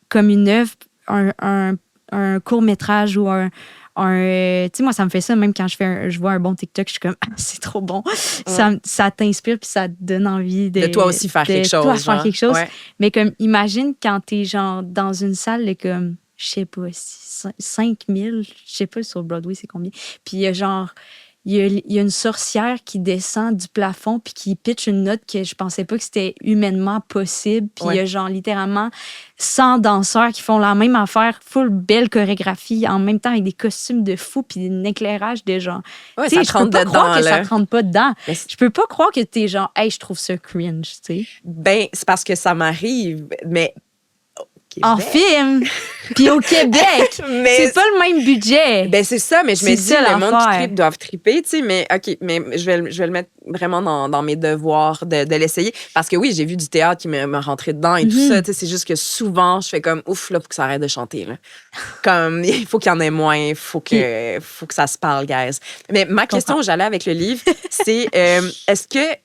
comme une œuvre, un court-métrage ou un tu sais, moi, ça me fait ça même quand je vois un bon TikTok, je suis comme, c'est trop bon. Ça t'inspire puis ça te donne envie de toi aussi faire quelque chose. Toi faire quelque chose. Mais comme, imagine quand t'es genre dans une salle de comme, je sais pas, 5 000, je sais pas sur Broadway, c'est combien. Puis il y a genre... Il y a une sorcière qui descend du plafond puis qui pitch une note que je pensais pas que c'était humainement possible. Puis il y a genre littéralement 100 danseurs qui font la même affaire, full belle chorégraphie, en même temps avec des costumes de fou puis un éclairage de genre... Ouais, ça te rentre dedans. Je peux pas croire que ça te rentre pas dedans. Je peux pas croire que t'es genre, hey, je trouve ça cringe, tu sais. Ben, c'est parce que ça m'arrive, mais... En film, puis au Québec, c'est pas le même budget. Ben c'est ça, mais je me dis le monde qui tripe doivent triper, tu sais, mais OK, mais je vais le mettre vraiment dans mes devoirs de l'essayer parce que oui, j'ai vu du théâtre qui me rentrait dedans et tout ça, tu sais, c'est juste que souvent je fais comme ouf là, faut que ça arrête de chanter là. Comme il faut qu'il y en ait moins, faut que ça se parle, guys. Mais ma question, j'allais avec le livre, c'est est-ce que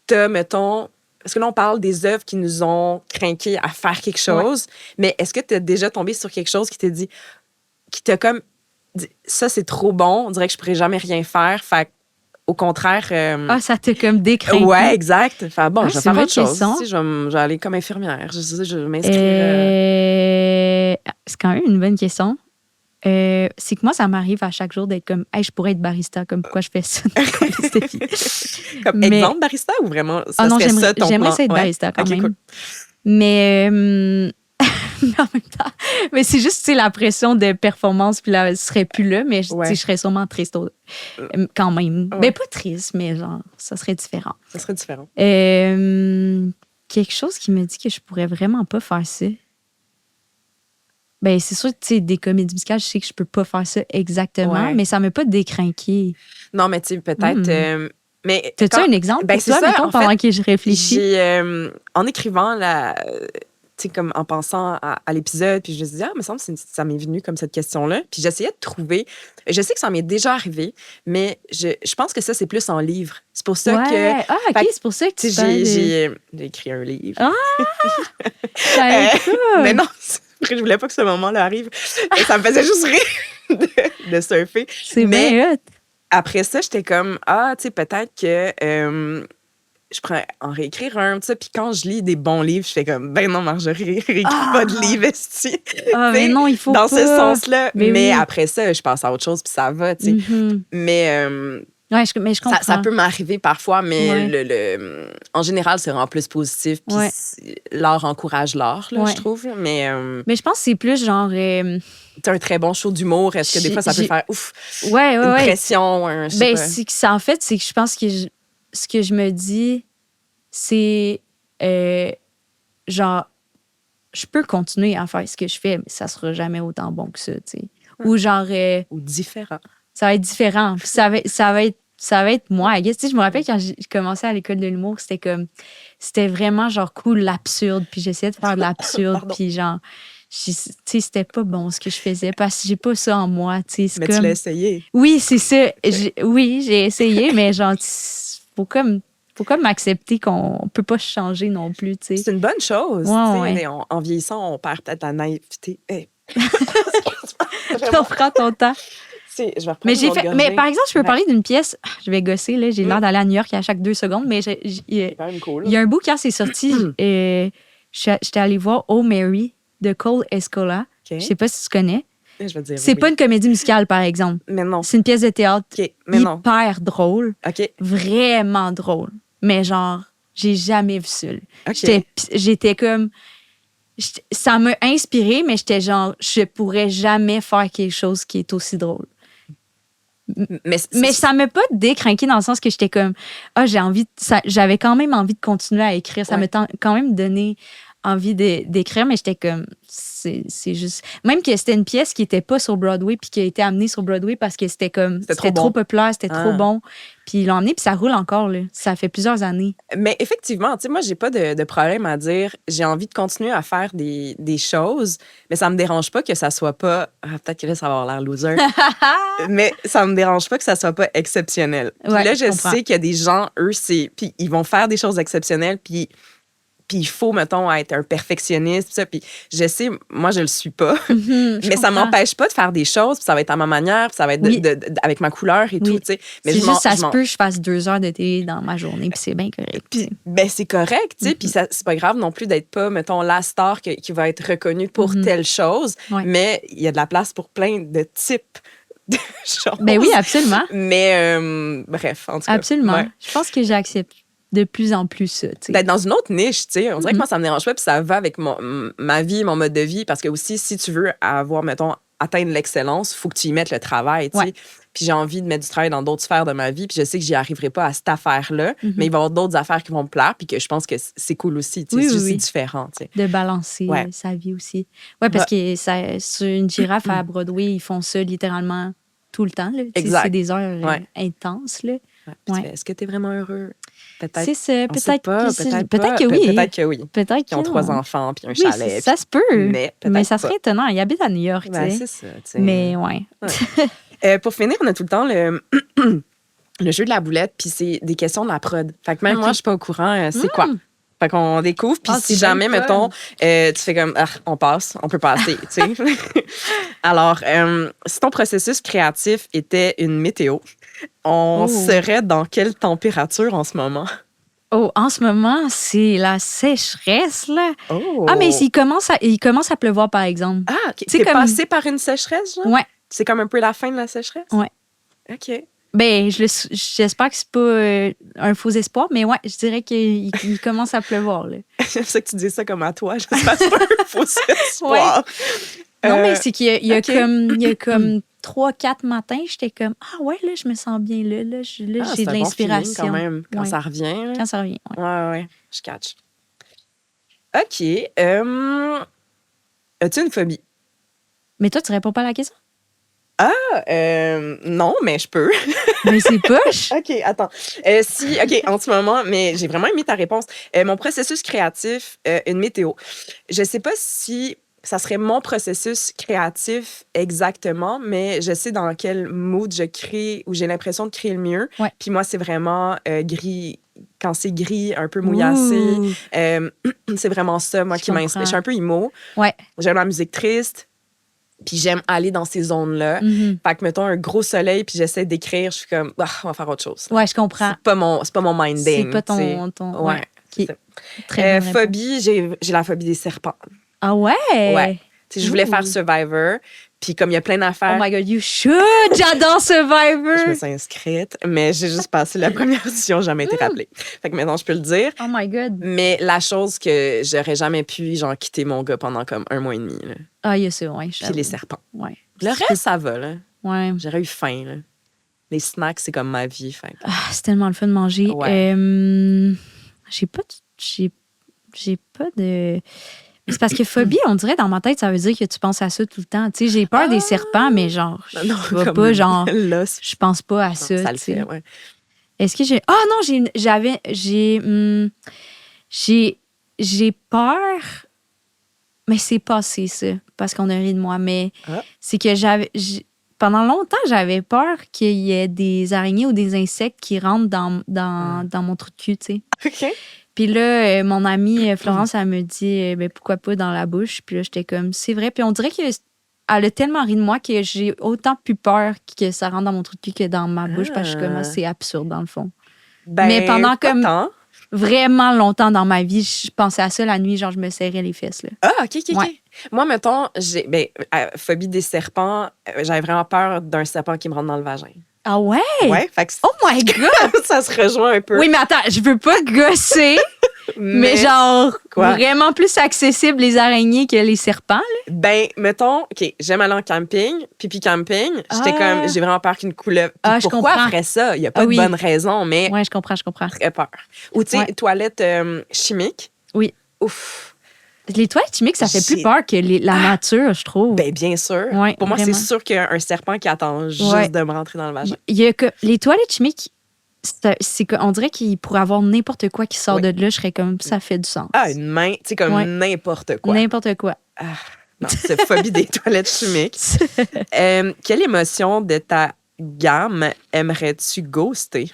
t'as, mettons, parce que là, on parle des œuvres qui nous ont craqué à faire quelque chose, mais est-ce que tu as déjà tombé sur quelque chose qui t'a dit, qui t'a comme dit, ça, c'est trop bon, on dirait que je pourrais jamais rien faire, fait au contraire... ça t'a comme décrinqué. Ouais, exact. Fait bon, je vais faire autre chose. Tu sais, je vais aller comme infirmière. Je vais m'inscrire... C'est quand même une bonne question. C'est que moi, ça m'arrive à chaque jour d'être comme, hey, je pourrais être barista, comme pourquoi je fais ça? Comme exemple barista ou vraiment ça non, serait ça ton j'aimerais plan? ça être barista quand même. Cool. Mais mais en même temps, mais c'est juste, tu sais, la pression de performance, puis là, je serais plus là, mais tu sais, je serais sûrement triste quand même. Ouais. Ben, pas triste, mais genre, ça serait différent. Ça serait différent. Quelque chose qui me dit que je pourrais vraiment pas faire ça. Ben, c'est sûr, tu sais, des comédies musicales, je sais que je peux pas faire ça exactement, mais ça m'a pas décrinqué. Non, mais tu sais, peut-être... mais t'as-tu un exemple ben, pour toi, ça, mettons, pendant que je réfléchis? En écrivant, tu sais, comme en pensant à l'épisode, puis je me suis dit, me semble que ça m'est venu comme cette question-là. Puis j'essayais de trouver... Je sais que ça m'est déjà arrivé, mais je pense que ça, c'est plus en livre. C'est pour ça que... Ah, OK, c'est pour ça que tu j'ai écrit un livre. Ah! J'avais pas. Mais non, je voulais pas que ce moment-là arrive. Ça me faisait juste rire de surfer. C'est bien hot. Après ça, j'étais comme, tu sais, peut-être que je pourrais en réécrire un, tu sais. Puis quand je lis des bons livres, je fais comme, ben non, Marjorie, réécris pas de livre, esti. Mais non, il faut dans pas. ce sens-là. Mais oui. Après ça, je passe à autre chose, puis ça va, tu sais. Mm-hmm. Mais je comprends. ça peut m'arriver parfois, mais Ouais. en général, c'est vraiment plus positif. Puis l'art encourage l'art, là, je trouve. Mais je pense que c'est plus genre... t'as un très bon show d'humour. Est-ce que des fois, ça peut faire une pression? Je sais pas. C'est que ça, en fait, c'est que je pense que ce que je me dis, c'est genre, je peux continuer à faire ce que je fais, mais ça sera jamais autant bon que ça, tu sais. Ou genre... Ou différent. Ça va être différent. Puis ça va être moi, I guess. Tu sais, je me rappelle quand j'ai commencé à l'école de l'humour, c'était vraiment genre cool, l'absurde. Puis j'essayais de faire de l'absurde. Puis genre, tu sais, c'était pas bon ce que je faisais parce que j'ai pas ça en moi. Tu sais, mais tu l'as essayé. Oui, c'est ça. J'ai essayé, mais genre, faut comme accepter qu'on peut pas changer non plus, tu sais. C'est une bonne chose. Ouais. En vieillissant, on perd peut-être la naïveté. Hey. On prend ton temps. Je vais mais par exemple, je peux parler d'une pièce. Je vais gosser, là. J'ai l'air d'aller à New York à chaque 2 secondes, mais il y a un bout quand c'est sorti. J'étais allée voir Oh Mary de Cole Escola. Okay. Je sais pas si tu connais. Je vais dire c'est pas une comédie musicale, par exemple. Mais non. C'est une pièce de théâtre hyper drôle. Vraiment drôle. Mais genre, j'ai jamais vu ça. J'étais comme... Ça m'a inspirée, mais j'étais genre, je pourrais jamais faire quelque chose qui est aussi drôle. Mais ça m'a pas décrinqué dans le sens que j'étais comme, j'avais quand même envie de continuer à écrire. Ça m'a quand même donné envie d'écrire, mais j'étais comme, c'est juste... Même que c'était une pièce qui était pas sur Broadway puis qui a été amenée sur Broadway parce que c'était trop populaire, c'était trop bon. Puis ils l'ont amené, puis ça roule encore, là. Ça fait plusieurs années. Mais effectivement, tu sais, moi, j'ai pas de problème à dire, j'ai envie de continuer à faire des choses, mais ça me dérange pas que ça soit pas... peut-être que là, ça va avoir l'air loser. Mais ça me dérange pas que ça soit pas exceptionnel. Puis là, je sais qu'il y a des gens, eux, puis ils vont faire des choses exceptionnelles, puis il faut, mettons, être un perfectionniste, puis ça. Puis je sais, moi, je le suis pas. Mais ça m'empêche pas de faire des choses, puis ça va être à ma manière, puis ça va être avec ma couleur et tout, tu sais. Mais c'est juste, ça se peut que je fasse 2 heures de télé dans ma journée, puis c'est bien correct. Puis, c'est correct, tu sais. Puis c'est pas grave non plus d'être pas, mettons, la star qui va être reconnue pour telle chose. Mais il y a de la place pour plein de types de choses. Ben oui, absolument. Mais bref, en tout cas. Absolument. Je pense que j'accepte de plus en plus ça, tu sais. D'être dans une autre niche, tu sais. On dirait que moi, ça me dérange pas, puis ça va avec ma vie, mon mode de vie, parce que aussi, si tu veux avoir, mettons, atteindre l'excellence, il faut que tu y mettes le travail, tu sais. Puis j'ai envie de mettre du travail dans d'autres sphères de ma vie, puis je sais que j'y arriverai pas à cette affaire-là, mais il va y avoir d'autres affaires qui vont me plaire, puis que je pense que c'est cool aussi, tu sais. C'est juste différent, tu sais. De balancer sa vie aussi. Oui, parce que sur une girafe à Broadway, ils font ça littéralement tout le temps, là. Exact. C'est des heures intenses, là. Est-ce que tu es vraiment heureux? Peut-être. C'est ça. Peut-être que oui. Peut-être que oui. Peut-être qu'ils ont 3 enfants puis un chalet. Ça se peut. Mais ça serait étonnant. Ils habitent à New York, tu sais. C'est ça, tu sais. Mais pour finir, on a tout le temps le jeu de la boulette, puis c'est des questions de la prod. Fait que même moi, je suis pas au courant. C'est quoi? Fait qu'on découvre, puis si jamais, mettons, tu fais comme, on passe, on peut passer, tu sais. Alors, si ton processus créatif était une météo, on serait dans quelle température en ce moment? Oh, en ce moment, c'est la sécheresse, là. Oh. Ah, mais il commence à pleuvoir, par exemple. Ah, OK. T'es passé par une sécheresse, genre? Ouais. C'est comme un peu la fin de la sécheresse? Ouais. OK. Ben, j'espère que c'est pas un faux espoir, mais ouais, je dirais qu'il commence à pleuvoir, là. J'aime ça que tu dis ça comme à toi. J'espère que c'est pas un faux espoir. Non, mais c'est qu'il y a, OK. il y a comme 3-4 matins, j'étais comme, ah ouais, là, je me sens bien, là, j'ai de C'est un bon feeling l'inspiration. quand même, quand Ouais. ça revient. Là. Quand ça revient, ouais. Ouais, je catch. OK. As-tu une phobie? Mais toi, tu réponds pas à la question? Non, mais je peux. Mais c'est poche. OK, attends. OK, en ce moment, mais j'ai vraiment aimé ta réponse. Mon processus créatif, une météo. Je sais pas si ça serait mon processus créatif exactement, mais je sais dans quel mood je crée ou j'ai l'impression de créer le mieux. Ouais. Puis moi, c'est vraiment gris. Quand c'est gris, un peu mouillassé, Ouh. c'est vraiment ça, moi, Je qui m'inspire. comprends. Je suis un peu emo. Ouais. J'aime la musique triste. Puis j'aime aller dans ces zones-là. Mhm. Fait que, mettons, un gros soleil, puis j'essaie d'écrire, je suis comme, on va faire autre chose. Ouais, je comprends. C'est pas mon minding. C'est pas tu sais. ton. Ouais. Ouais. c'est Ok. ça. Très bonne réponse. Phobie, j'ai la phobie des serpents. Ah ouais? Ouais. Tu sais, je voulais Ouh. faire Survivor, puis comme il y a plein Oh d'affaires, my God, you should! J'adore je me Survivor! suis inscrite, mais j'ai juste passé la première audition, j'ai jamais été rappelée. Fait que maintenant, je peux le dire. Oh my God. Mais la chose que j'aurais jamais pu, genre, quitter mon gars pendant comme 1 mois et demi, là. Ah, il y a ça, ouais. Puis les serpents. Ouais. Le reste, ça va, là. Ouais. J'aurais eu faim, là. Les snacks, c'est comme ma vie, fait que- Ah, c'est tellement le fun de manger. Ouais. J'ai pas de. C'est parce que phobie, on dirait dans ma tête, ça veut dire que tu penses à ça tout le temps. Tu sais, j'ai peur des serpents, mais genre, Non, je vais comme pas, genre, là, je pense pas à ça. ça le tu sais. fait, ouais. Est-ce que j'ai. Ah non, j'ai peur, mais c'est passé ça, parce qu'on a ri de moi. Mais Ah. c'est que pendant longtemps, j'avais peur qu'il y ait des araignées ou des insectes qui rentrent dans mon trou de cul, tu sais. OK. Puis là, mon amie Florence, elle me dit, ben, pourquoi pas dans la bouche? Puis là, j'étais comme, c'est vrai. Puis on dirait qu'elle a tellement ri de moi que j'ai autant plus peur que ça rentre dans mon trou de cul que dans ma bouche, parce que je suis comme, c'est absurde dans le fond. Ben, Mais pendant pas comme- tant. Vraiment longtemps dans ma vie, je pensais à ça la nuit, genre je me serrais les fesses. Là. Ah, OK, OK, OK. Ouais. Moi, mettons, phobie des serpents, j'avais vraiment peur d'un serpent qui me rentre dans le vagin. Ah ouais? Ouais, fait que Oh my God! ça se rejoint un peu. Oui, mais attends, je veux pas gosser, mais genre Quoi? vraiment plus accessible les araignées que les serpents. Là. Ben, mettons, OK, j'aime aller en camping, pipi camping. J'étais Ah. j'ai vraiment peur qu'une couleuvre. Puis Ah, je pourquoi comprends. après ça? Il n'y a pas Ah de oui. bonne raison, mais Ouais, je comprends. très peur. Ou, tu sais, Ouais. toilette chimique. Oui. Ouf. Les toilettes chimiques, ça fait plus J'ai- peur que la nature, je trouve. Ben, bien sûr. Ouais, Pour moi, c'est vraiment. sûr qu'il y a un serpent qui attend juste Ouais. de me rentrer dans le vagin. Il y a que les toilettes chimiques, c'est qu'on dirait qu'il pourrait avoir n'importe quoi qui sort Oui. de là, je serais comme, ça fait du sens. Ah, une main, tu sais, comme Ouais. n'importe quoi. N'importe quoi. Non, c'est phobie des toilettes chimiques. Quelle émotion de ta gamme aimerais-tu ghoster?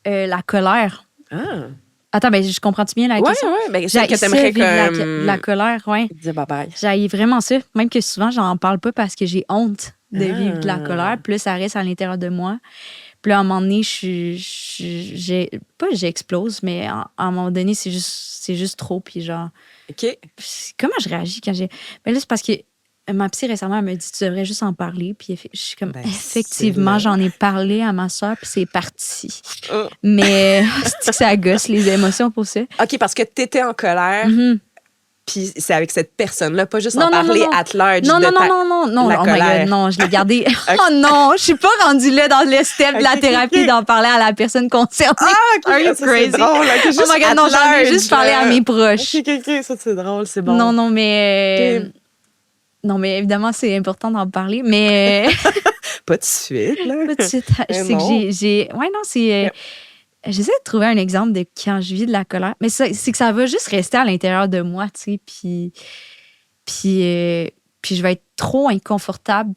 La colère. Ah. Attends, ben, je comprends-tu bien la Ouais, question? ouais. Ben, celle que J'haïs ça, t'aimerais vivre comme... la colère, ouais. Dire bye-bye. J'haïs vraiment ça. Même que souvent, j'en parle pas parce que j'ai honte de Ah. vivre de la colère. Puis là, ça reste à l'intérieur de moi. Puis là, à un moment donné, j'explose, mais à un moment donné, c'est juste trop. Puis genre, OK. comment je réagis quand j'ai... Ben là, c'est parce que ma psy récemment, elle me dit, tu devrais juste en parler. Puis je suis comme, Ben, effectivement, c'est là. j'en ai parlé à ma soeur, puis c'est parti. Oh. Mais c'est que ça gosse les émotions pour ça. OK, parce que t'étais en colère, Mhm. puis c'est avec cette personne-là, pas juste Non, en non, non, parler non. at large Non, de non, ta... non, non, la oh my colère. God, non, je l'ai gardé. Oh non, je suis pas rendue là dans le step de la Ok, thérapie ok. d'en parler à la personne concernée. Ah, OK, Are you ça, crazy? c'est drôle. OK, juste Oh my God, at non, j'en ai large, juste parlé à là. mes proches. OK, ça, c'est drôle, c'est bon. Non, non, mais... Ok. Non, mais évidemment, c'est important d'en parler, mais... Pas de suite, là. Tout de suite, je Mais sais non. que j'ai... Ouais, non, c'est... J'essaie de trouver un exemple de quand je vis de la colère. Mais c'est que ça va juste rester à l'intérieur de moi, tu sais, puis je vais être trop inconfortable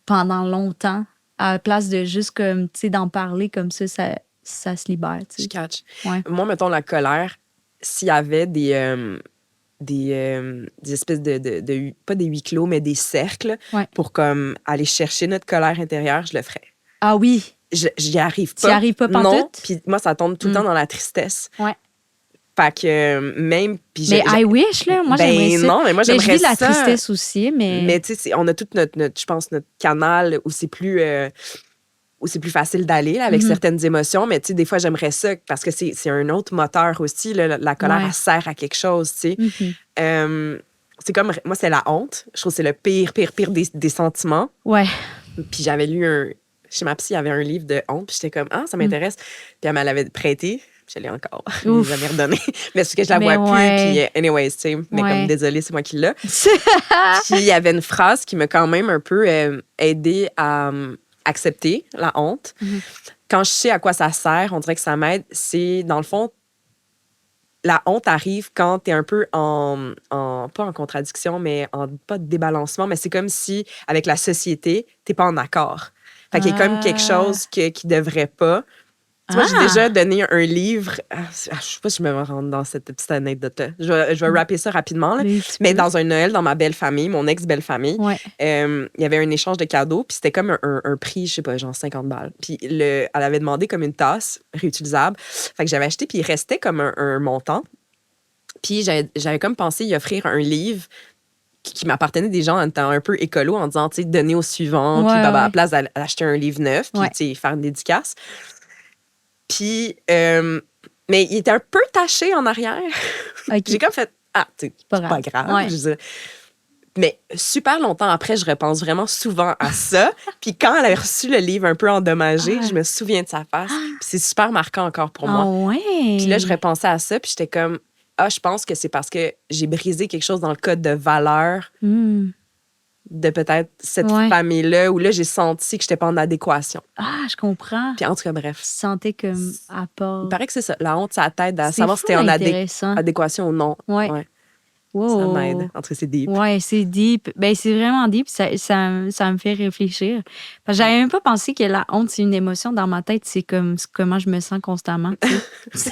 pendant longtemps à la place de juste comme, tu sais, d'en parler comme ça se libère, tu Je sais. catch. Ouais. Moi, mettons, la colère, s'il y avait des espèces de pas des huis clos, mais des cercles Ouais. pour comme aller chercher notre colère intérieure, je le ferais. Ah oui, J'y arrive tu pas. n'y arrives pas Non, pantoute? puis moi, ça tombe tout le Mm. temps dans la tristesse. Ouais. Fait que même... Puis Mais I wish, là, moi, ben j'aimerais ça. non, mais moi, Mais je j'aimerais vis de la ça. tristesse aussi, mais... Mais tu sais, on a tout je pense, notre canal où c'est plus... où c'est plus facile d'aller là, avec Mhm. certaines émotions. Mais tu sais, des fois, j'aimerais ça parce que c'est un autre moteur aussi. Là, la colère, Ouais. elle sert à quelque chose, tu sais. Mhm. C'est comme, moi, c'est la honte. Je trouve que c'est le pire des sentiments. Ouais. Puis j'avais lu chez ma psy, il y avait un livre de honte. Puis j'étais comme, ah, ça m'intéresse. Puis elle me l'avait prêté. Puis je l'ai encore. Je l'ai Ouf. jamais redonné. Mais c'est que je la Mais vois ouais. plus. Puis anyways, tu sais. Mais Ouais. comme, désolée, c'est moi qui l'ai. Puis il y avait une phrase qui m'a quand même un peu aidée à accepter la honte. Mhm. Quand je sais à quoi ça sert, on dirait que ça m'aide. C'est, dans le fond, la honte arrive quand tu es un peu pas en contradiction, mais pas de débalancement, mais c'est comme si, avec la société, tu pas en accord. Fait qu'il y a comme quelque chose qui devrait pas. Tu vois, j'ai déjà donné un livre. Je sais pas si je me rends dans cette petite anecdote-là. Je vais rapper ça rapidement. Là. Mais dans un Noël, dans ma belle famille, mon ex-belle-famille, Ouais. il y avait un échange de cadeaux, puis c'était comme un prix, je sais pas, genre 50 balles. Puis elle avait demandé comme une tasse réutilisable. Fait que j'avais acheté, puis il restait comme un montant. Puis j'avais comme pensé y offrir un livre qui m'appartenait des gens en étant un peu écolo, en disant, tu sais, donner au suivant, puis Ouais, à la ouais. place d'acheter un livre neuf, puis Ouais. tu sais, faire une dédicace. Puis, mais il était un peu taché en arrière. Ok. J'ai comme fait, tu sais, c'est Pas pas grave. grave. Ouais. Je veux dire. Mais super longtemps après, je repense vraiment souvent à ça. Puis quand elle a reçu le livre un peu endommagé, Ah. je me souviens de sa face. Puis c'est super marquant encore pour Ah moi. ouais. Puis là, je repensais à ça, puis j'étais comme, je pense que c'est parce que j'ai brisé quelque chose dans le code de valeur Hmm. de peut-être cette Ouais. famille-là, où là, j'ai senti que j'étais pas en adéquation. Ah, je comprends. Puis en tout cas, bref. Tu te sentais comme à part. Il paraît que c'est ça. La honte, ça t'aide à C'est savoir si fou t'es en intéressant. adéquation ou non. Ouais. Wow. Ça m'aide. En tout cas, c'est deep. Ouais, c'est deep. Ben, c'est vraiment deep. Ça me fait réfléchir. Parce que j'avais même pas pensé que la honte, c'est une émotion. Dans ma tête, c'est comme comment je me sens constamment. Tu sais.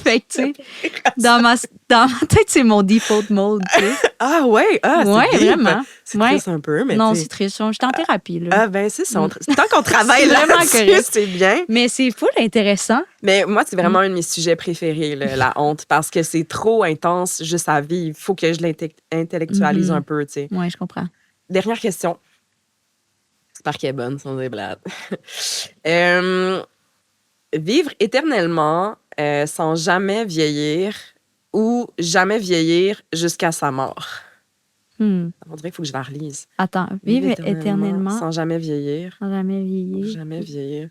Fait que, tu sais, dans ma tête, c'est mon default mode. Tu sais. Ah ouais, c'est Ouais, deep. vraiment. C'est Ouais. triste un peu, mais Non, tu sais. c'est triste. Je suis en thérapie, là. Ah ben c'est ça. Tant qu'on travaille C'est vraiment là-dessus, correct. c'est bien. Mais c'est full intéressant. Mais moi, c'est vraiment un de mes sujets préférés, là, la honte, parce que c'est trop intense juste à vivre. Il faut que je l'intellectualise Mhm. un peu, tu sais. Ouais, je comprends. Dernière question. J'espère qu'elle est bonne, sans des blagues. Vivre éternellement sans jamais vieillir ou jamais vieillir jusqu'à sa mort. Hmm. On dirait qu'il faut que je la relise. Attends, vivre éternellement sans jamais vieillir. sans jamais vieillir. Jamais vieillir.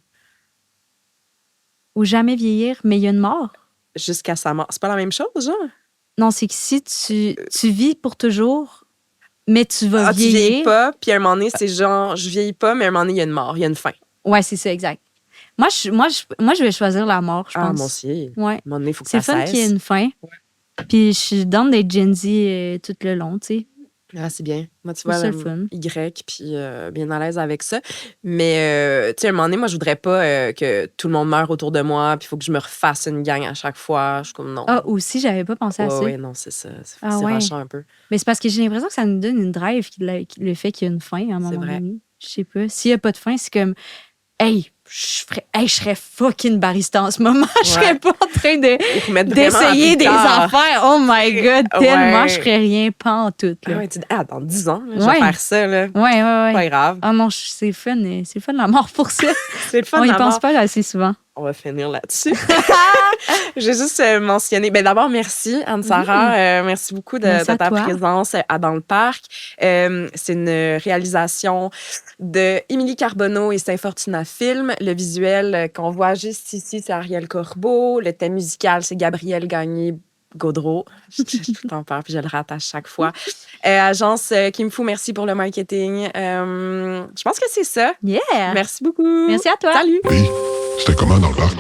Ou jamais vieillir, mais il y a une mort. Jusqu'à sa mort. C'est pas la même chose, genre? Non, c'est que si tu vis pour toujours, mais tu vas Tu vieillis vieillir. pas, puis à un moment donné, c'est genre, je vieillis pas, mais à un moment donné, il y a une mort, il y a une fin. Ouais, c'est ça, exact. Moi, je vais choisir la mort, je pense. Ah, moi aussi. Ouais. À un moment donné, il faut que C'est ça fun cesse. qu'il y ait une fin. Puis je suis dans des Gen Z tout le long, tu sais. Ah, c'est bien. Moi, tu C'est vois, ça, le fun. Y, puis bien à l'aise avec ça. Mais, tu sais, à un moment donné, moi, je voudrais pas que tout le monde meure autour de moi, puis il faut que je me refasse une gang à chaque fois. Je suis comme, non. Ah, aussi, j'avais pas pensé à ça. Ouais, non, c'est ça. C'est Ah, ouais. rachant un peu. Mais c'est parce que j'ai l'impression que ça nous donne une drive, le fait qu'il y a une fin à un moment vrai. donné. Je sais pas. S'il y a pas de fin, c'est comme, hey, je serais fucking barista en ce moment. Je serais pas en train d'essayer des affaires. Oh my God, tellement Ouais. je ferais rien, pas en tout. Ah Là. ouais, tu dis, dans 10 ans, là, je Ouais. vais faire ça, là. Ouais. Pas grave. Ah non, c'est fun la mort pour ça. C'est le fun On y d'avoir- pense pas assez souvent. On va finir là-dessus. Je vais juste mentionner. Ben, d'abord, merci, Anne-Sara. Merci beaucoup de Merci à ta toi. présence à Dans le Parc. C'est une réalisation de Émilie Carbonneau et Saint-Fortuna Film. Le visuel qu'on voit juste ici, c'est Ariel Corbeau. Le thème musical, c'est Gabriel Gagné-Gaudreau. Je tout le temps peur, puis je le rate à chaque fois. Agence Kim Fu, merci pour le marketing. Je pense que c'est ça. Yeah! Merci beaucoup. Merci à toi. Salut! Oui, c'était comment dans le parc?